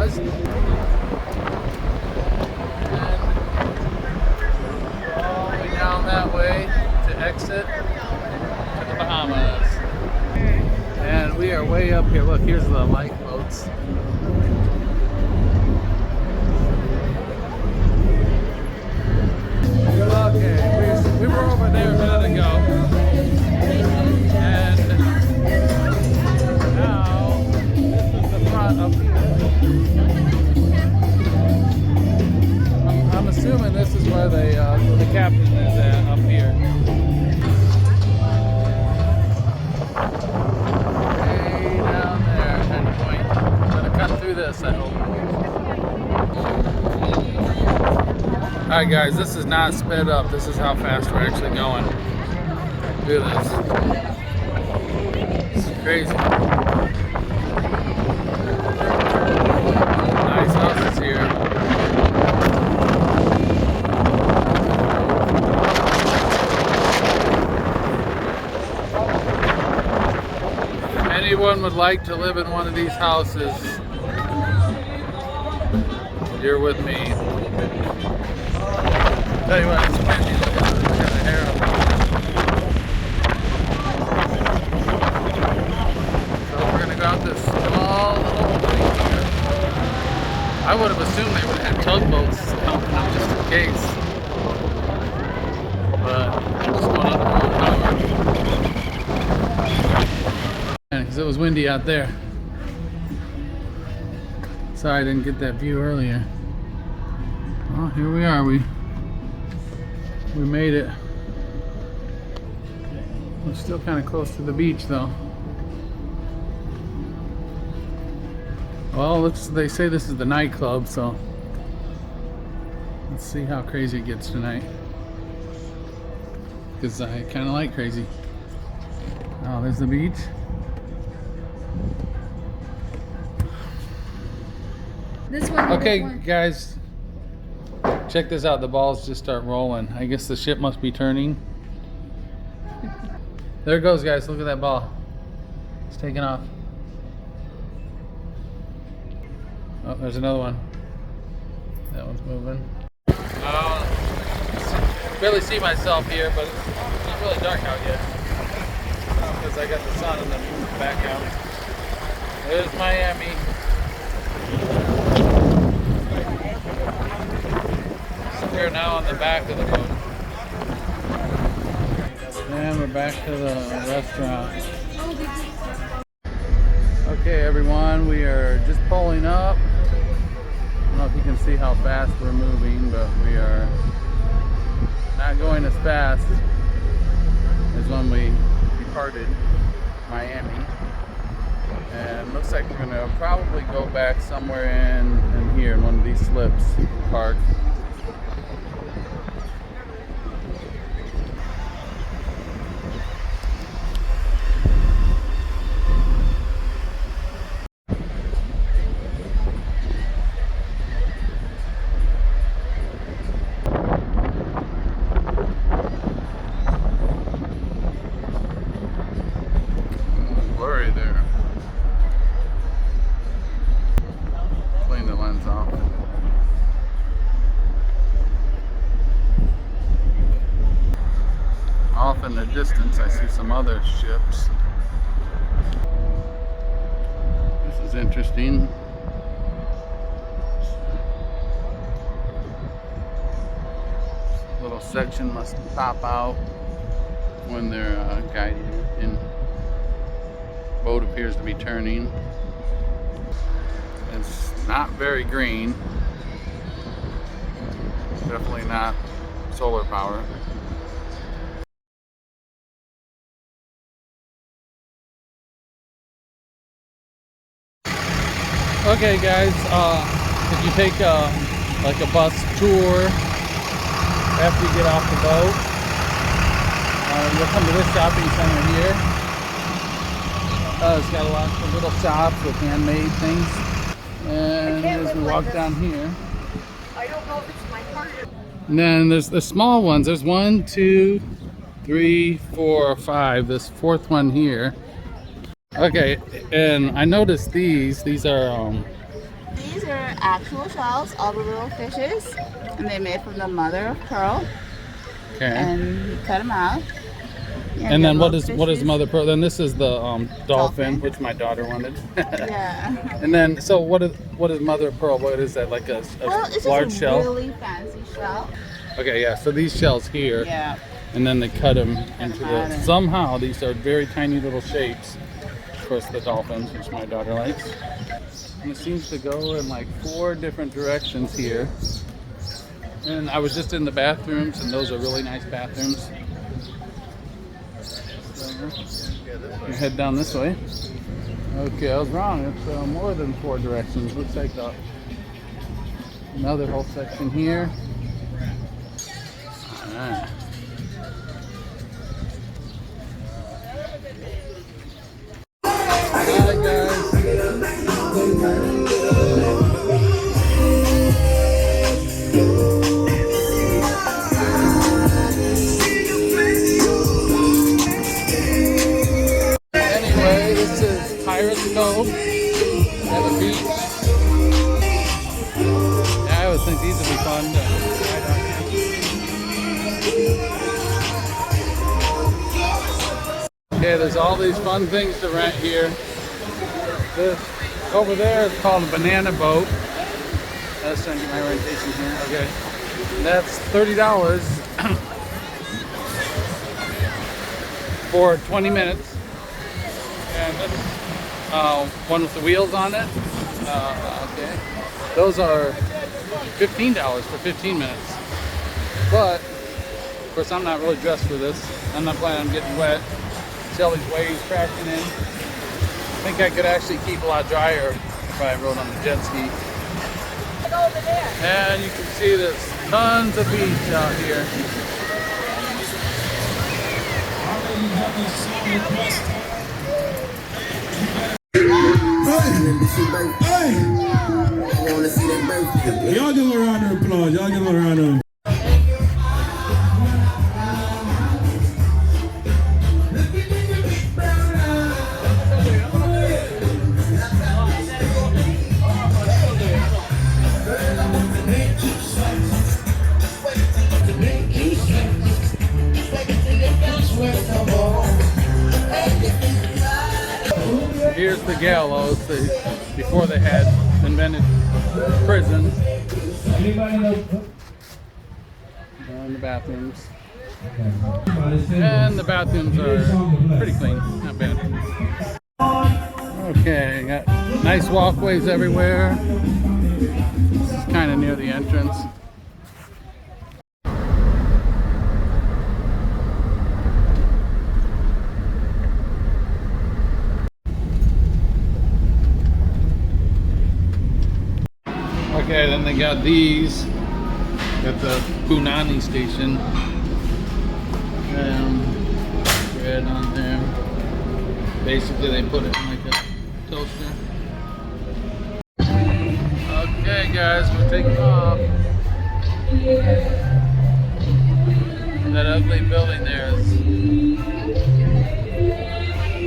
Bahamas. And all the way down that way to exit to the Bahamas. And we are way up here. Look, here's the lifeboats. Okay, we were over there a minute ago. And now this is the front up here. I'm assuming this is where the captain is at up here. Way down there, endpoint. I'm gonna cut through this, I hope. Alright guys, this is not sped up. This is how fast we're actually going. Look at this. It's crazy. Nice houses here. If anyone would like to live in one of these houses, you're with me. Tell you what, it's windy. Look at the hair up. So we're gonna go out this small little opening here. I would have assumed they would have had tugboats helping them just in case. But I'm just going under the power. Because it was windy out there. Sorry I didn't get that view earlier. Well, here we are. We made it. We're still kind of close to the beach though. Well, they say this is the nightclub, so let's see how crazy it gets tonight. Because I kind of like crazy. Oh, there's the beach. This one. Okay, guys. Check this out, the balls just start rolling. I guess the ship must be turning. There it goes, guys. Look at that ball. It's taking off. Oh, there's another one. That one's moving. Barely see myself here, but it's not really dark out yet. Because I got the sun in the background. There's Miami. We're now on the back of the boat. And we're back to the restaurant. Okay everyone, we are just pulling up. I don't know if you can see how fast we're moving, but we are not going as fast as when we departed Miami. And looks like we're gonna probably go back somewhere in here in one of these slips park. Blurry there. Clean the lens off. Off in the distance I see some other ships. This is interesting. Little section must pop out when they're guiding in. Boat appears to be turning. It's not very green. Definitely not solar power. Okay guys, if you take like a bus tour after you get off the boat, you'll come to this shopping center here. It's got a lot of little shops with handmade things. And as we walk down here, I don't know if it's my part. and then there's the small ones. There's 1, 2, 3, 4, 5. This fourth one here. Okay, and I noticed these are These are actual shells, all the little fishes, and they're made from the mother of pearl. Okay. And you cut them out. And then what is mother of pearl? Then this is the dolphin, which my daughter wanted. Yeah. And then so what is mother of pearl? What is that, like a Well, it's large just a shell? really fancy shell. Okay, yeah. So these shells here. Yeah. And then they cut them into out the. and- Somehow these are very tiny little shapes. Of course, the dolphins, which my daughter likes. And it seems to go in like 4 different directions here. And I was just in the bathrooms, and those are really nice bathrooms. So, you head down this way. Okay, I was wrong. It's more than 4 directions. Looks like another whole section here. Alright. Hi guys. Anyway, this is Pirates Cove at the beach. Yeah, I always think these would be fun to ride on. Okay, there's all these fun things to rent here. This over there is called a banana boat. Let's try and get my orientation here. Okay, that's $30 for 20 minutes. And one with the wheels on it. Okay, those are $15 for 15 minutes. But of course, I'm not really dressed for this. I'm not planning on getting wet. See all these waves crashing in. I think I could actually keep a lot drier if I rode on the jet ski. And you can see there's tons of beach out here. Y'all give a round of applause. Y'all give a round of applause. Here's the gallows before they had invented prisons. And the bathrooms. And the bathrooms are pretty clean, not bad. Okay, got nice walkways everywhere. This is kind of near the entrance. Okay, then they got these at the Punani station. Bread on there. Basically, they put it in like a toaster. Okay, guys, we're taking off. That ugly building there is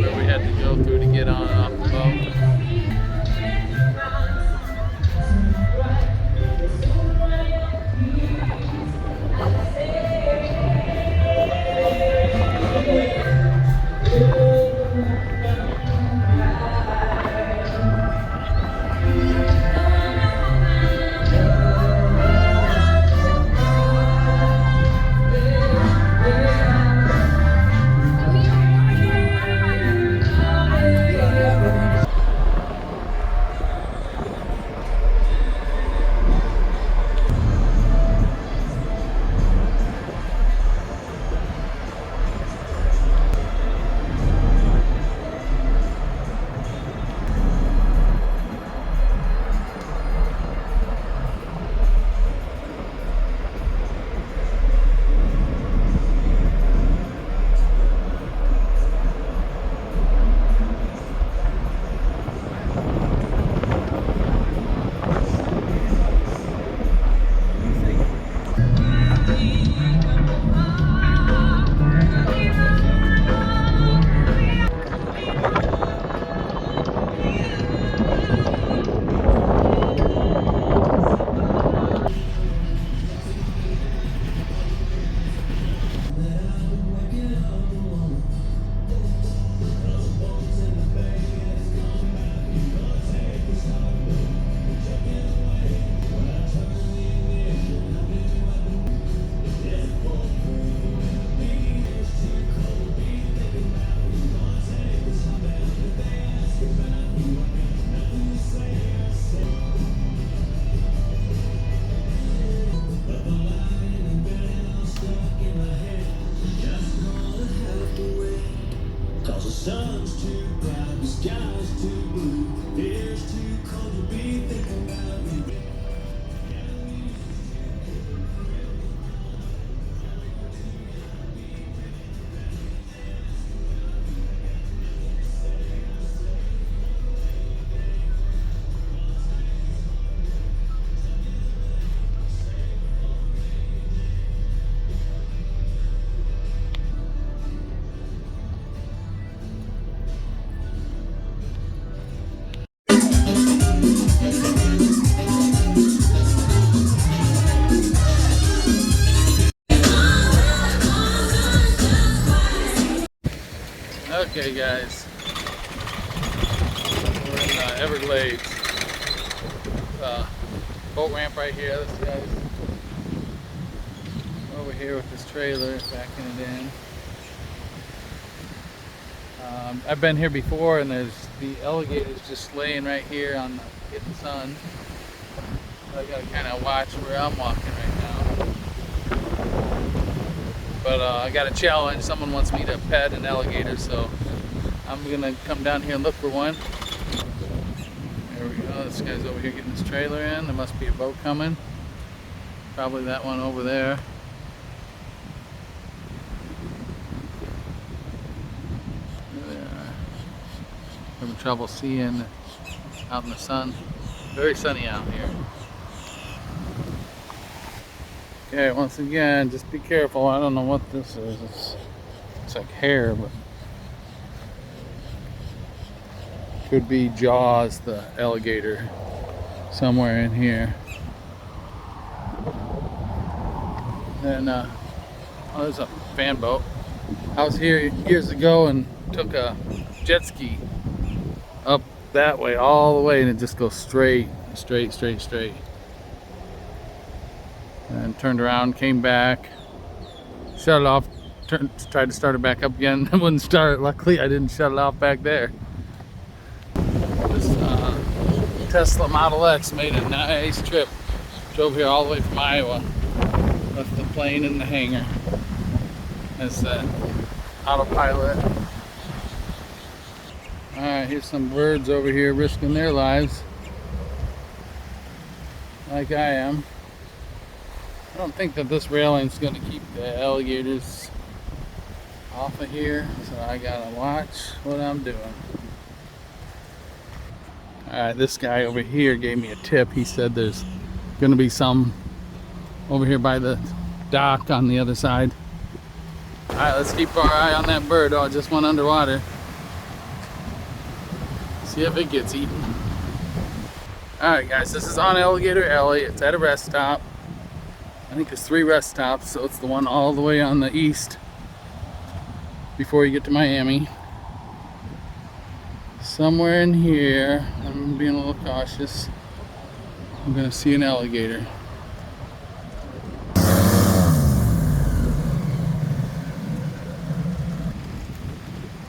where we had to go through to get on and off the boat. Okay, guys. We're in the Everglades. Boat ramp right here. This guy's over here with this trailer, backing it in. I've been here before, and there's the alligators just laying right here on the hidden sun. So I gotta kind of watch where I'm walking right now. But I got a challenge. Someone wants me to pet an alligator, so I'm gonna come down here and look for one. There we go. This guy's over here getting his trailer in. There must be a boat coming. Probably that one over there. There they are. Having trouble seeing out in the sun. Very sunny out here. Okay, once again, just be careful. I don't know what this is. It's like hair, but could be Jaws, the alligator, somewhere in here. Then, oh, there's a fan boat. I was here years ago and took a jet ski up that way, all the way, and it just goes straight. And turned around, came back, shut it off, tried to start it back up again. It wouldn't start. Luckily, I didn't shut it off back there. This Tesla Model X made a nice trip. Drove here all the way from Iowa. Left the plane in the hangar. That's the autopilot. Alright, here's some birds over here risking their lives. Like I am. I don't think that this railing's going to keep the alligators off of here, so I gotta watch what I'm doing. Alright, this guy over here gave me a tip. He said there's going to be some over here by the dock on the other side. Alright, let's keep our eye on that bird. Oh, it just went underwater. See if it gets eaten. Alright guys, this is on Alligator Alley. It's at a rest stop. I think there's 3 rest stops, so it's the one all the way on the east before you get to Miami. Somewhere in here, I'm being a little cautious, I'm gonna see an alligator.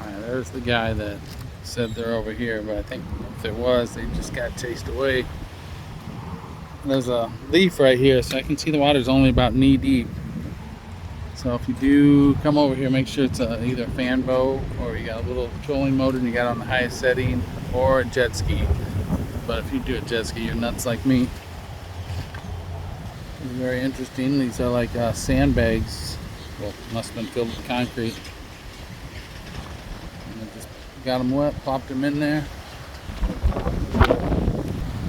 Alright, there's the guy that said they're over here, but I think if there was, they just got chased away. There's a leaf right here, so I can see the water's only about knee deep. So if you do come over here, make sure it's either a fan boat, or you got a little trolling motor and you got it on the highest setting, or a jet ski. But if you do a jet ski, you're nuts like me. It's very interesting. These are like sandbags. Well, must have been filled with concrete. And I just got them wet, plopped them in there.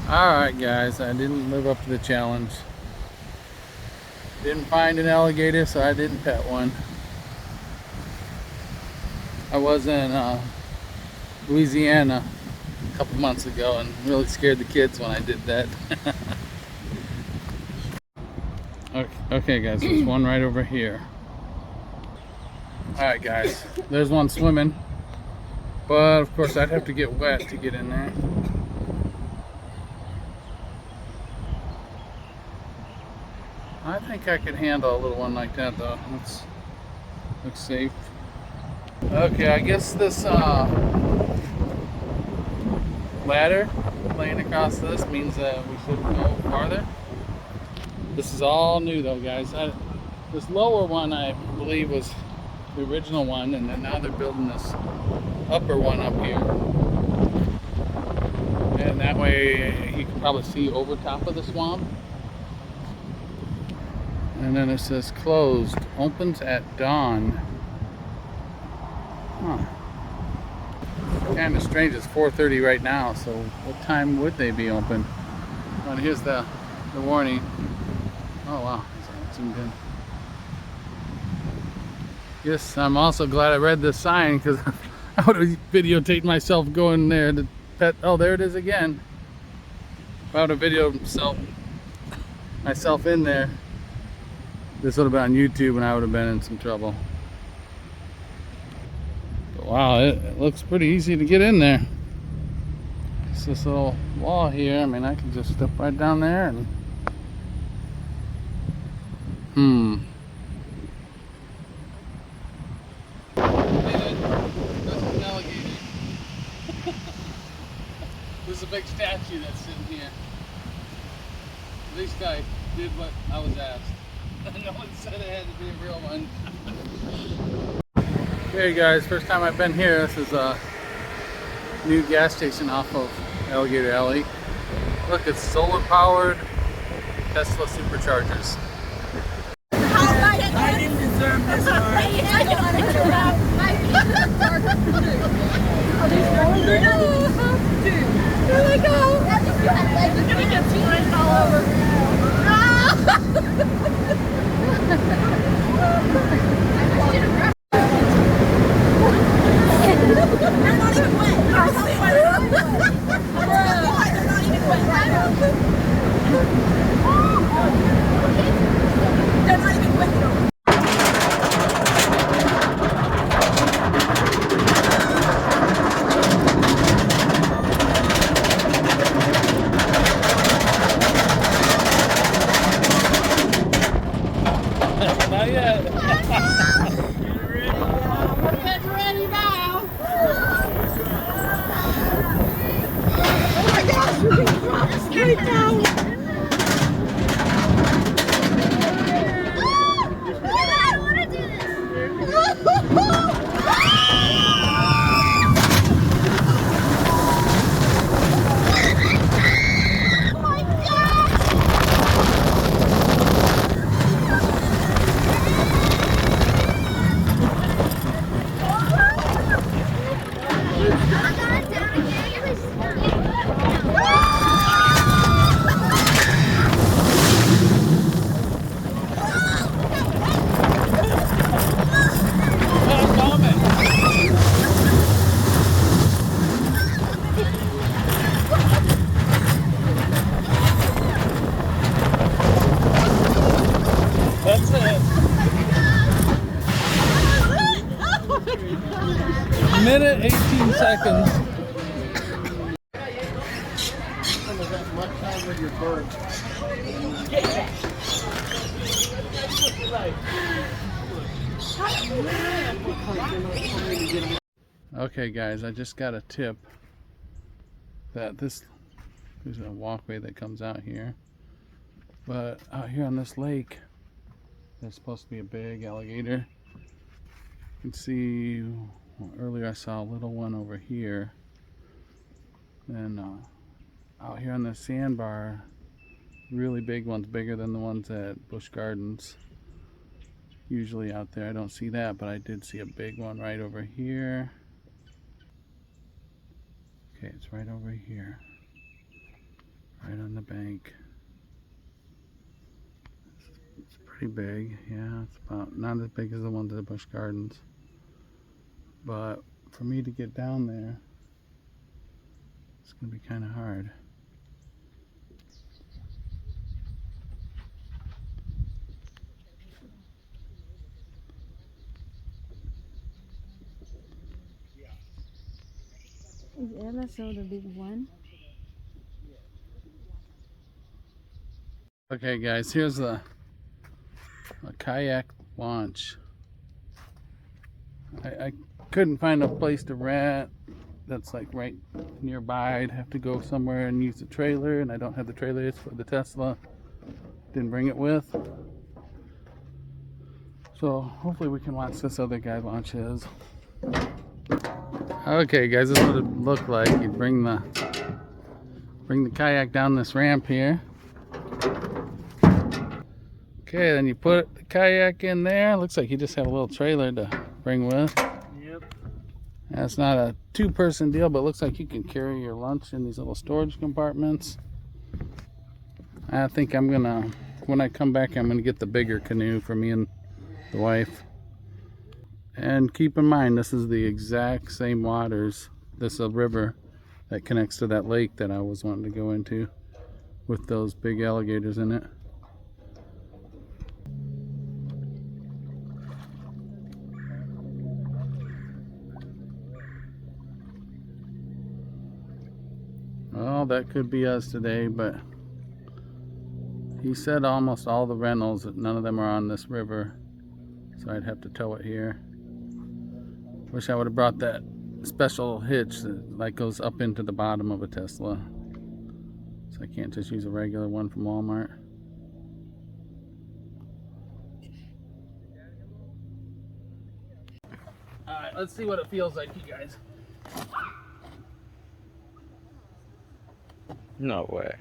Alright guys, I didn't live up to the challenge. Didn't find an alligator, so I didn't pet one. I was in Louisiana a couple months ago and really scared the kids when I did that. Okay guys, there's one right over here. Alright guys, there's one swimming. But of course I'd have to get wet to get in there. I think I could handle a little one like that though. Looks safe. Okay, I guess this ladder laying across this means that we should go farther. This is all new though, guys. This lower one I believe was the original one, and then now they're building this upper one up here. And that way you can probably see over top of the swamp. And then it says closed, opens at dawn. Huh. Kind of strange, it's 4:30 right now, so what time would they be open? Oh, and here's the warning. Oh wow, it's zoomed in. Yes, I'm also glad I read this sign, because I would have videotaped myself going there to pet. Oh, there it is again. If I would have videoed myself in there, this would have been on YouTube and I would have been in some trouble. But wow, it looks pretty easy to get in there. It's this little wall here. I mean, I can just step right down there and That's an alligator. There's a big statue that's sitting here. At least I did what I was asked. No one said it had to be a real one. Okay guys, first time I've been here. This is a new gas station off of Alligator Alley. Look, it's solar powered Tesla superchargers. I didn't deserve this one. Here we go. You're gonna get seen all over. They're not even wet. They're not even wet. They're not even wet. Not yet. It's ready now. Oh my gosh, we're gonna drop straight down. I want to do this. That's it. Minute 18 seconds. Okay guys, I just got a tip that there's a walkway that comes out here, but out here on this lake there's supposed to be a big alligator. You can see earlier I saw a little one over here, and out here on the sandbar, really big ones, bigger than the ones at Busch Gardens. Usually out there I don't see that, but I did see a big one right over here. Okay, it's right over here, right on the bank. It's pretty big, yeah. It's about not as big as the ones at Busch Gardens, but for me to get down there, it's gonna be kind of hard. Is Ella so the big one? Okay guys, here's a kayak launch. I couldn't find a place to rent that's like right nearby. I'd have to go somewhere and use the trailer, and I don't have the trailer. It's for the Tesla. Didn't bring it with. So hopefully we can watch this other guy launch his. Okay guys, this is what it looked like. You bring the kayak down this ramp here. Okay, then you put the kayak in there. Looks like you just have a little trailer to bring with. Yep. That's not a two-person deal, but it looks like you can carry your lunch in these little storage compartments. I think I'm gonna, when I come back, I'm gonna get the bigger canoe for me and the wife. And keep in mind, this is the exact same waters. This is a river that connects to that lake that I was wanting to go into with those big alligators in it. that could be us today, but he said almost all the rentals, none of them are on this river, so I'd have to tow it here. Wish I would have brought that special hitch that like goes up into the bottom of a Tesla, so I can't just use a regular one from Walmart. Alright, let's see what it feels like, you guys. No way.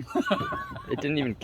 It didn't even